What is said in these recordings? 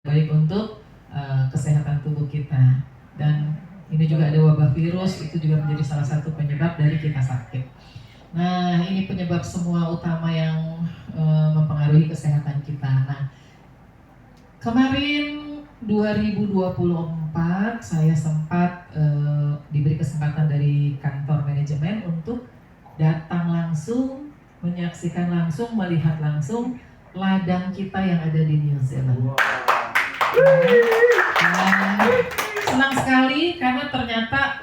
baik untuk kesehatan tubuh kita. Dan ini juga ada wabah virus, itu juga menjadi salah satu penyebab dari kita sakit. Nah, ini penyebab semua utama yang mempengaruhi kesehatan kita. Nah, kemarin 2024 saya sempat diberi kesempatan dari kantor manajemen untuk datang langsung, menyaksikan langsung, melihat langsung ladang kita yang ada di New Zealand. Senang sekali karena ternyata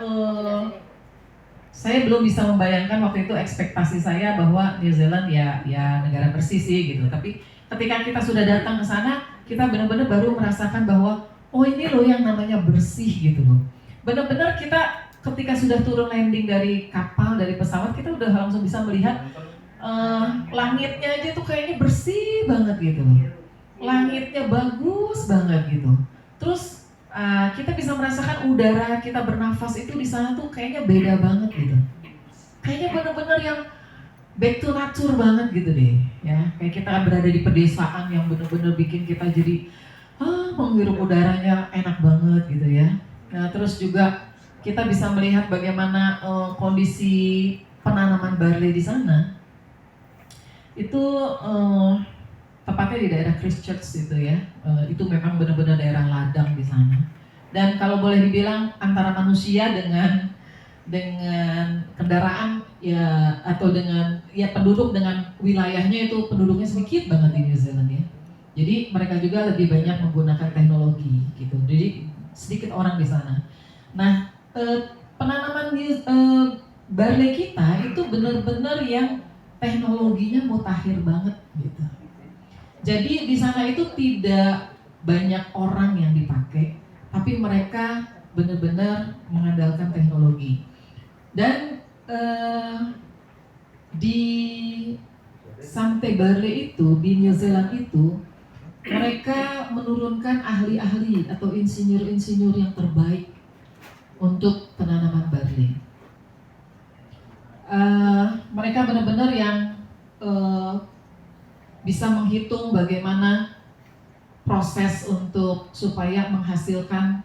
saya belum bisa membayangkan waktu itu ekspektasi saya bahwa New Zealand ya negara bersih sih gitu. Tapi ketika kita sudah datang ke sana, kita benar-benar baru merasakan bahwa oh ini loh yang namanya bersih gitu loh. Benar-benar kita ketika sudah turun landing dari kapal, dari pesawat, kita udah langsung bisa melihat langitnya aja tuh kayaknya bersih banget gitu loh. Langitnya bagus banget gitu. Terus kita bisa merasakan udara kita bernafas itu di sana tuh kayaknya beda banget gitu. Kayaknya bener-bener yang back to nature banget gitu deh, ya. Kayak kita berada di pedesaan yang bener-bener bikin kita jadi menghirup udaranya enak banget gitu ya. Nah terus juga kita bisa melihat bagaimana kondisi penanaman barley di sana. Itu tepatnya di daerah Christchurch itu ya, itu memang benar-benar daerah ladang di sana. Dan kalau boleh dibilang antara manusia dengan kendaraan ya atau dengan ya penduduk dengan wilayahnya itu penduduknya sedikit banget di New Zealand ya. Jadi mereka juga lebih banyak menggunakan teknologi gitu. Jadi sedikit orang di sana. Nah penanaman barley kita itu benar-benar yang teknologinya mutakhir banget gitu. Jadi di sana itu tidak banyak orang yang dipakai, tapi mereka benar-benar mengandalkan teknologi. Dan di Santé Barley itu, di New Zealand itu, mereka menurunkan ahli-ahli atau insinyur-insinyur yang terbaik untuk penanaman barley. Mereka benar-benar yang bisa menghitung bagaimana proses untuk supaya menghasilkan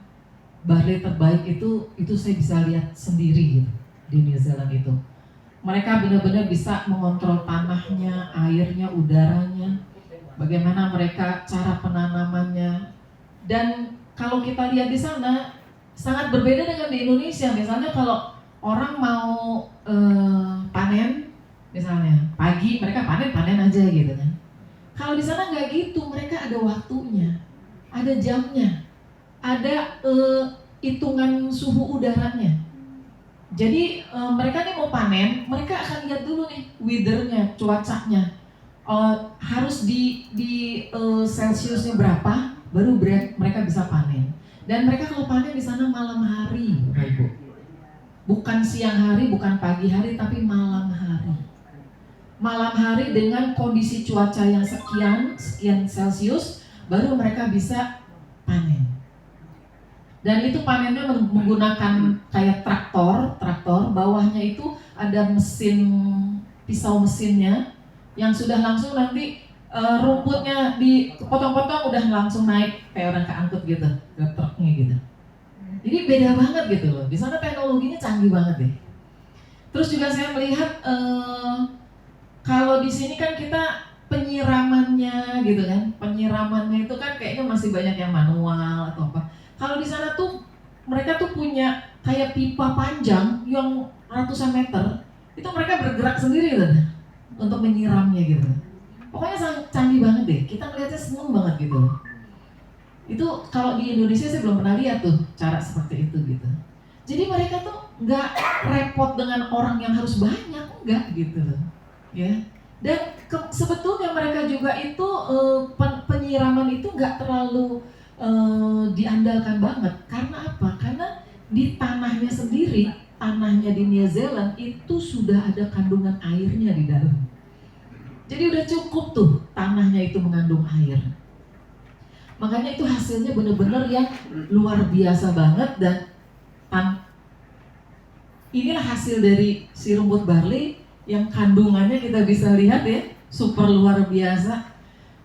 barley terbaik itu saya bisa lihat sendiri gitu di New Zealand itu. Mereka benar-benar bisa mengontrol tanahnya, airnya, udaranya, bagaimana mereka cara penanamannya. Dan kalau kita lihat di sana sangat berbeda dengan di Indonesia. Misalnya kalau orang mau panen, misalnya pagi mereka panen aja gitu kan. Kalau di sana nggak gitu, mereka ada waktunya, ada jamnya, ada hitungan suhu udaranya. Jadi mereka nih mau panen, mereka akan lihat dulu nih weathernya, cuacanya. Harus di Celsiusnya berapa, baru mereka bisa panen. Dan mereka kalau panen di sana malam hari, Bapak Ibu. Bukan siang hari, bukan pagi hari, tapi malam hari. Malam hari dengan kondisi cuaca yang sekian Celsius, baru mereka bisa panen. Dan itu panennya menggunakan kayak traktor, bawahnya itu ada mesin, pisau mesinnya, yang sudah langsung nanti rumputnya dipotong-potong udah langsung naik kayak orang keangkut gitu, ke truknya gitu. Jadi beda banget gitu loh, di sana teknologinya canggih banget deh. Terus juga saya melihat kalau di sini kan kita penyiramannya gitu kan, penyiramannya itu kan kayaknya masih banyak yang manual atau apa. Kalau di sana tuh mereka tuh punya kayak pipa panjang yang ratusan meter, itu mereka bergerak sendiri gitu untuk menyiramnya gitu. Pokoknya sangat canggih banget deh, kita ngeliatnya seneng banget gitu. Itu kalau di Indonesia saya belum pernah lihat tuh cara seperti itu gitu. Jadi mereka tuh nggak repot dengan orang yang harus banyak, enggak gitu loh. Ya, dan sebetulnya mereka juga itu penyiraman itu nggak terlalu diandalkan banget. Karena apa? Karena di tanahnya sendiri, tanahnya di New Zealand itu sudah ada kandungan airnya di dalam. Jadi udah cukup tuh tanahnya itu mengandung air. Makanya itu hasilnya benar-benar yang luar biasa banget. Dan inilah hasil dari si rumput barley yang kandungannya kita bisa lihat ya, super luar biasa.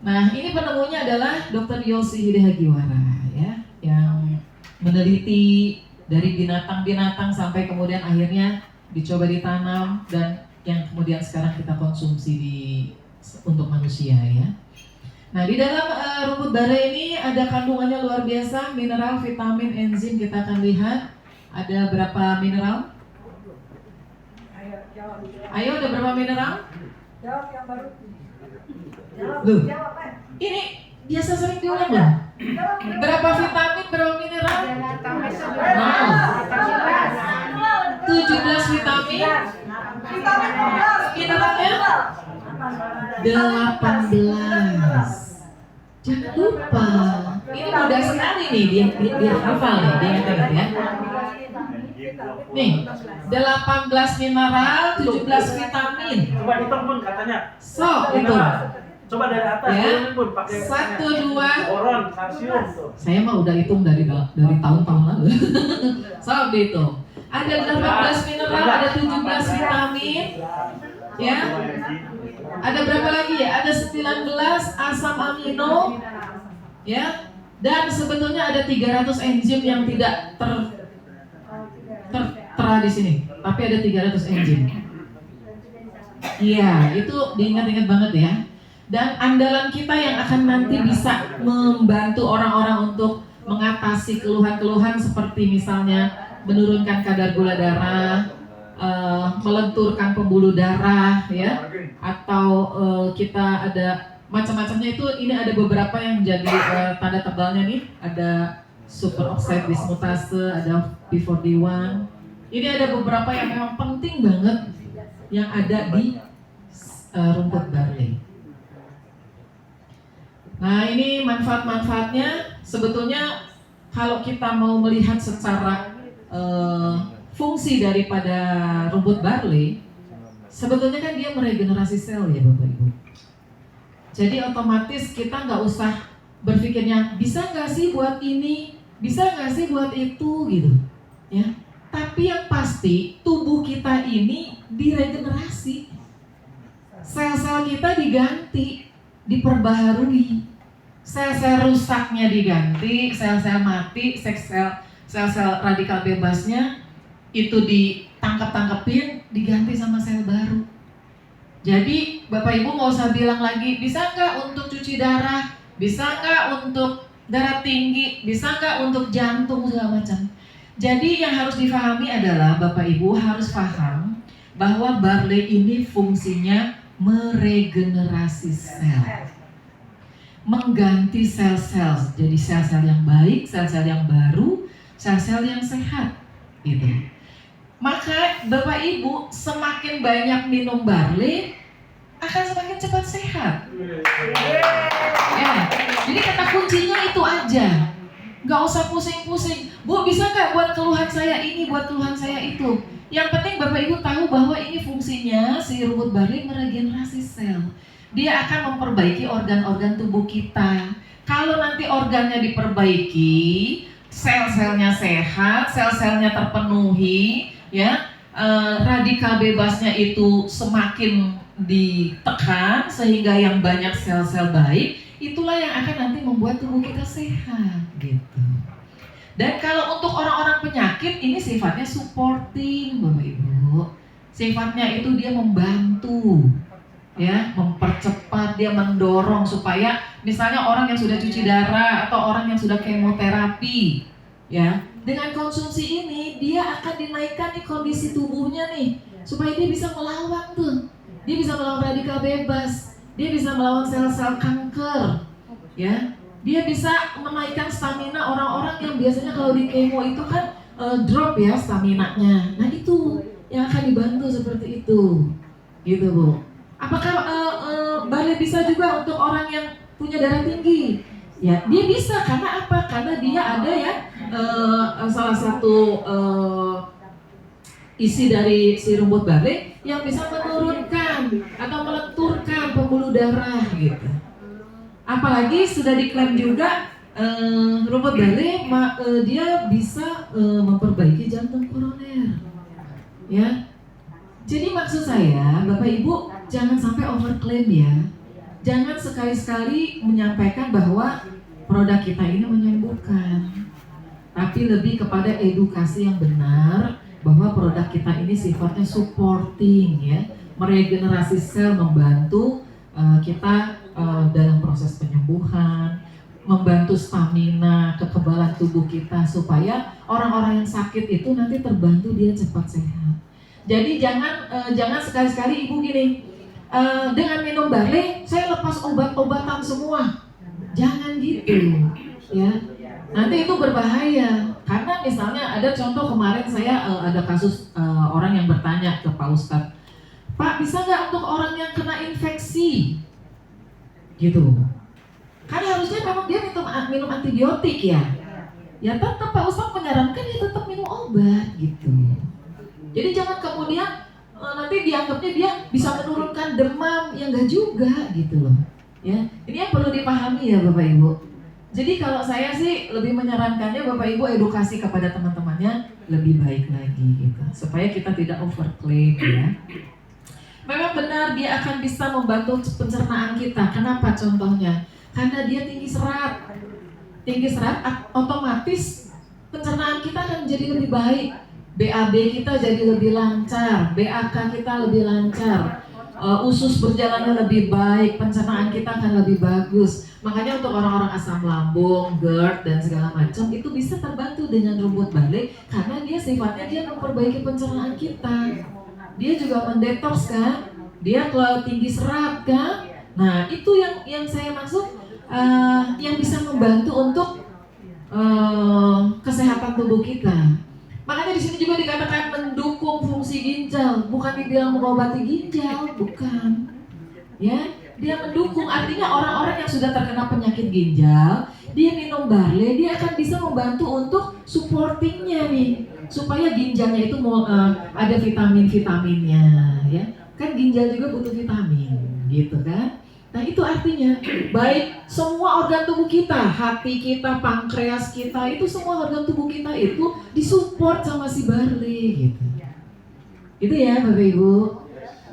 Nah, ini penemunya adalah Dr. Yosi Hidehagiwara ya, yang meneliti dari binatang-binatang sampai kemudian akhirnya dicoba ditanam dan yang kemudian sekarang kita konsumsi untuk manusia ya. Nah, di dalam rumput bare ini ada kandungannya luar biasa, mineral, vitamin, enzim. Kita akan lihat ada berapa mineral? Ayo, ada berapa mineral? Jawab yang baru. Loh, Jawab, Pak. ini biasa sering diulang loh. Berapa vitamin, berapa mineral? 17 vitamin. Mineralnya 18. Jangan lupa. Ini mudah sekali nih, dia hafal nih, dia ingat ya. Nih, 18 mineral, 17 vitamin. Coba hitung pun katanya. So, itu. Coba dari atas Ya. turunin pun pakai 1, 2. boron, kalsium tuh. Saya mah udah hitung dari tahun-tahun lalu. So, dihitung. Ada 18 mineral, ada 17 vitamin. Ya. Ada berapa lagi ya? Ada 19 asam amino. Ya. Dan sebetulnya ada 300 enzim yang tidak tertera di sini, tapi ada 300 enzim. Iya, itu diingat-ingat banget ya. Dan andalan kita yang akan nanti bisa membantu orang-orang untuk mengatasi keluhan-keluhan seperti misalnya menurunkan kadar gula darah, melenturkan pembuluh darah, ya, atau kita ada macam-macamnya itu. Ini ada beberapa yang jadi tanda tebalnya nih. Ada superoxide dismutase, ada P41. Ini ada beberapa yang memang penting banget yang ada di rumput barley. Nah, ini manfaat-manfaatnya. Sebetulnya kalau kita mau melihat secara fungsi daripada rumput barley, sebetulnya kan dia meregenerasi sel ya Bapak Ibu. Jadi otomatis kita nggak usah berpikirnya bisa nggak sih buat ini, bisa nggak sih buat itu gitu, ya. Tapi yang pasti tubuh kita ini diregenerasi, sel-sel kita diganti, diperbaharui, sel-sel rusaknya diganti, sel-sel mati, sel-sel radikal bebasnya itu ditangkap-tangkepin, diganti sama sel baru. Jadi Bapak Ibu nggak usah bilang lagi bisa nggak untuk cuci darah, bisa nggak untuk darah tinggi, bisa nggak untuk jantung segala macam. Jadi yang harus difahami adalah Bapak Ibu harus paham bahwa barley ini fungsinya meregenerasi sel, mengganti sel-sel, jadi sel-sel yang baik, sel-sel yang baru, sel-sel yang sehat, gitu. Maka Bapak Ibu semakin banyak minum barley akan semakin cepat sehat. Ya, jadi kata kuncinya itu aja. Gak usah pusing-pusing. Bu, bisa gak buat keluhan saya ini, buat keluhan saya itu. Yang penting Bapak Ibu tahu bahwa ini fungsinya si rumput barley meregenerasi sel. Dia akan memperbaiki organ-organ tubuh kita. Kalau nanti organnya diperbaiki, sel-selnya sehat, sel-selnya terpenuhi, ya, radikal bebasnya itu semakin ditekan sehingga yang banyak sel-sel baik, itulah yang akan nanti membuat tubuh kita sehat, gitu. Dan kalau untuk orang-orang penyakit, ini sifatnya supporting, Bapak Ibu. Sifatnya itu dia membantu, ya, mempercepat, dia mendorong supaya misalnya orang yang sudah cuci darah atau orang yang sudah kemoterapi, ya, dengan konsumsi ini dia akan dinaikkan nih kondisi tubuhnya nih supaya dia bisa melawan tuh, dia bisa melawan radikal bebas, dia bisa melawan sel-sel kanker, ya, dia bisa menaikkan stamina orang-orang yang biasanya kalau di kemo itu kan drop ya staminanya. Nah itu yang akan dibantu seperti itu, gitu Bu. Apakah barley bisa juga untuk orang yang punya darah tinggi? Ya, dia bisa. Karena apa? Karena dia ada ya salah satu isi dari si rumput barley yang bisa menurunkan atau melenturkan pembuluh darah gitu. Apalagi sudah diklaim juga rumput barley dia bisa memperbaiki jantung koroner. Ya. Jadi maksud saya, Bapak Ibu jangan sampai overklaim ya. jangan sekali-sekali menyampaikan bahwa produk kita ini menyembuhkan, tapi lebih kepada edukasi yang benar bahwa produk kita ini sifatnya supporting, ya, meregenerasi sel, membantu kita dalam proses penyembuhan, membantu stamina, kekebalan tubuh kita supaya orang-orang yang sakit itu nanti terbantu dia cepat sehat. Jadi jangan sekali-sekali ibu gini, dengan minum barley saya lepas obat-obatan semua. Jangan gitu, ya. Nanti itu berbahaya. Karena misalnya ada contoh kemarin saya ada kasus orang yang bertanya ke Pak Ustadz, Pak, bisa nggak untuk orang yang kena infeksi? Gitu. Kan harusnya memang dia minum antibiotik ya. Ya tetap Pak Ustadz menyarankan ya tetap minum obat gitu. Jadi jangan kemudian nanti dianggapnya dia bisa menurunkan demam, yang enggak juga gitu loh. Ya, ini yang perlu dipahami ya Bapak Ibu. Jadi kalau saya sih lebih menyarankannya Bapak Ibu edukasi kepada teman-temannya lebih baik lagi gitu, supaya kita tidak overclaim ya. Memang benar dia akan bisa membantu pencernaan kita. Kenapa contohnya? Karena dia tinggi serat. Tinggi serat otomatis pencernaan kita akan menjadi lebih baik. BAB kita jadi lebih lancar, BAK kita lebih lancar, usus berjalannya lebih baik, pencernaan kita akan lebih bagus. Makanya untuk orang-orang asam lambung, GERD dan segala macam itu bisa terbantu dengan rumput barley karena dia sifatnya dia memperbaiki pencernaan kita. Dia juga mendetoks kan, dia kalau tinggi serat kan. Nah itu yang saya maksud, yang bisa membantu untuk kesehatan tubuh kita. Makanya di sini juga dikatakan mendukung fungsi ginjal, bukan dibilang mengobati ginjal, bukan. Ya, dia mendukung, artinya orang-orang yang sudah terkena penyakit ginjal, dia minum barley, dia akan bisa membantu untuk supportingnya nih, supaya ginjalnya itu ada vitamin-vitaminnya, ya. Kan ginjal juga butuh vitamin, gitu kan? Nah itu artinya baik semua organ tubuh kita, hati kita, pankreas kita, itu semua organ tubuh kita itu disupport sama si barley gitu. Itu ya Bapak Ibu.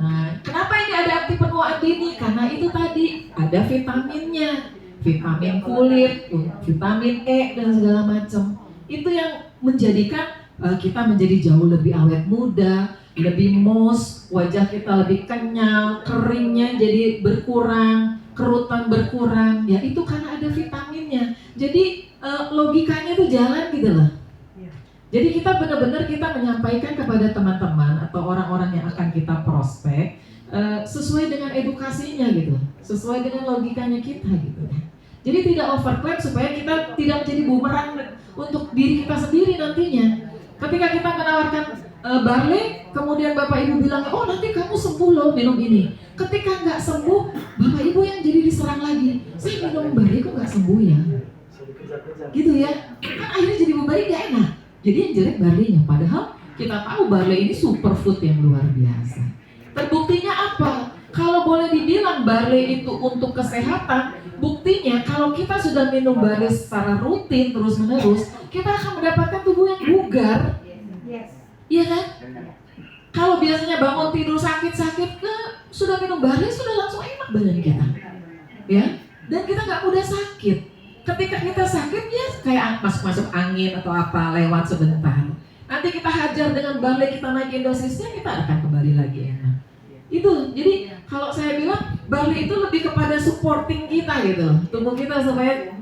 Nah, kenapa ini ada anti penuaan dini? Karena itu tadi ada vitaminnya, vitamin kulit, vitamin E dan segala macam. Itu yang menjadikan kita menjadi jauh lebih awet muda, lebih moss, wajah kita lebih kenyal, keringnya jadi berkurang, kerutan berkurang. Ya itu karena ada vitaminnya. Jadi logikanya tuh jalan gitu loh. Jadi kita benar-benar kita menyampaikan kepada teman-teman atau orang-orang yang akan kita prospek sesuai dengan edukasinya gitu, sesuai dengan logikanya kita gitu. Jadi tidak overclaim supaya kita tidak menjadi bumerang untuk diri kita sendiri nantinya. Ketika kita menawarkan barley, kemudian Bapak Ibu bilang, oh nanti kamu sembuh loh minum ini. Ketika nggak sembuh, Bapak Ibu yang jadi diserang lagi. Saya minum barley kok nggak sembuh ya? Gitu ya, kan akhirnya jadi barley nggak enak. Jadi yang jelek barleynya, padahal kita tahu barley ini superfood yang luar biasa. Terbuktinya apa? Kalau boleh dibilang barley itu untuk kesehatan, buktinya kalau kita sudah minum barley secara rutin terus-menerus, kita akan mendapatkan tubuh yang bugar. Iya kan? Kalau biasanya bangun tidur sakit-sakit, sudah minum barley sudah langsung enak badan kita. Ya, dan kita nggak mudah sakit. Ketika kita sakit ya kayak masuk angin atau apa lewat sebentar. Nanti kita hajar dengan barley, kita naikin dosisnya, kita akan kembali lagi enak. Itu, jadi kalau saya bilang barley itu lebih kepada supporting kita gitu, tubuh kita supaya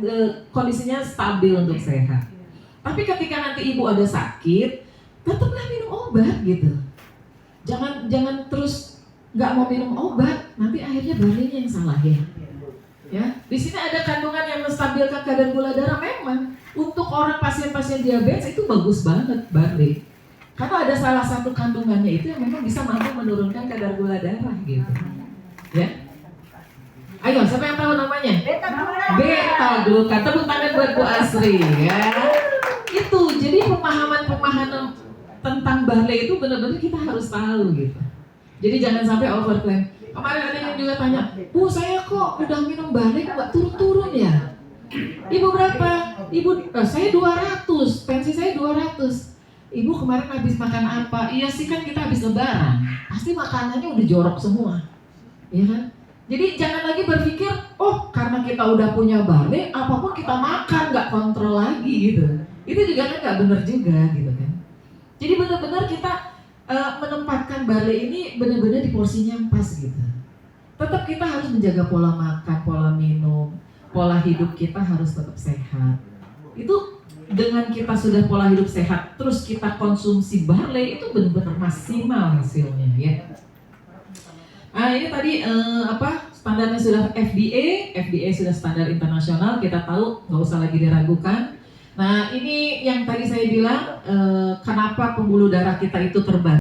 kondisinya stabil untuk sehat. Tapi ketika nanti ibu ada sakit, tetaplah minum obat gitu. Jangan terus nggak mau minum obat, nanti akhirnya barleynya yang salah ya. Ya, di sini ada kandungan yang menstabilkan kadar gula darah. Memang untuk orang pasien-pasien diabetes itu bagus banget barley. Karena ada salah satu kandungannya itu yang memang bisa mampu menurunkan kadar gula darah gitu. Ya. Ayo, siapa yang tahu namanya? Beta-glukan. Tepuk tangan buat Bu Asri ya. Itu, jadi pemahaman tentang barley itu benar-benar kita harus tahu gitu. Jadi jangan sampai overclaim. Kemarin ada yang juga tanya, Bu saya kok udah minum barley kok gak turun-turun ya? Ibu berapa? Ibu, saya 200, pensi saya 200. Ibu kemarin habis makan apa? Iya sih kan kita habis lebaran, pasti makanannya udah jorok semua, ya kan? Jadi jangan lagi berpikir, oh karena kita udah punya barley, apapun kita makan, nggak kontrol lagi gitu. Itu juga kan nggak benar juga gitu kan. Jadi benar-benar kita menempatkan barley ini benar-benar di porsinya yang pas gitu. Tetap kita harus menjaga pola makan, pola minum, pola hidup kita harus tetap sehat. Itu dengan kita sudah pola hidup sehat, terus kita konsumsi barley, itu benar-benar maksimal hasilnya ya. Ini tadi standarnya sudah FDA sudah standar internasional, kita tahu, nggak usah lagi diragukan. Nah ini yang tadi saya bilang, kenapa pembuluh darah kita itu terbantu.